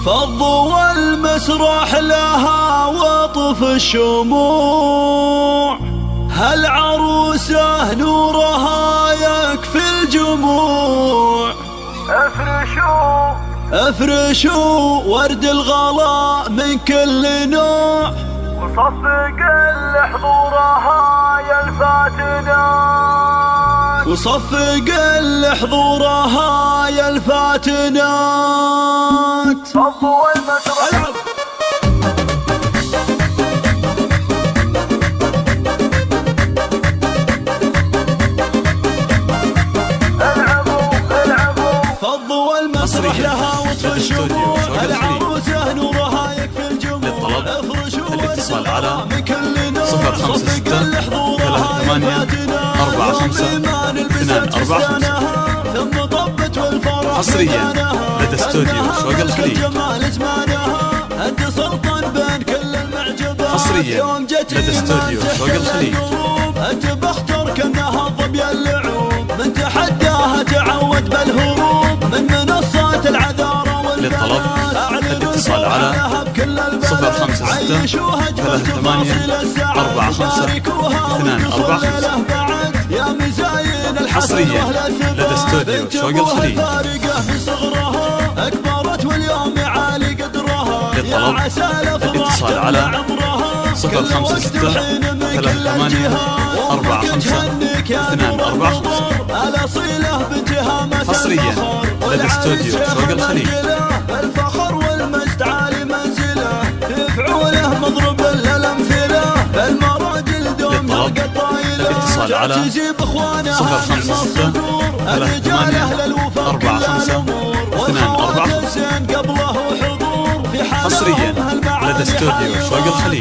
فضوا المسرح لها وطف الشموع، هالعروسة نورها يكفي الجموع. افرشوا ورد الغلاء من كل نوع، وصفق لحضورها يا الفاتنات، وصفق لحضورها يا الفاتنات. فضوا المسرح فضوا المسرح لها وطف الشموع، العروسة نورها يكفي الجموع. للطلب الاتصال على 056 ثم طبت والفرح حصريا لدى استوديو شوق الخليج. انت سلطان بين كل المعجبات، حصريا لدى استوديو شوق الخليج. انت بختار كانها ظبي اللعوب، من تحداها تعود بالهروب من منصات العذارى والبنات. للطلب الاتصال على 056 38 45 245. حصريا لدى استوديو شوق الخليج. اكبرت واليوم عالي قدرها. للطلب الاتصال على 056 38 45 245. حصريا لدى استوديو شوق الخليج. الفخر والمجد عالي منزله، تفعوله مضرب للامثله، المراجل دوم يلقى الطايله. الاتصال على 056 38 45 245. حصريا لدى استوديو شوق الخليج.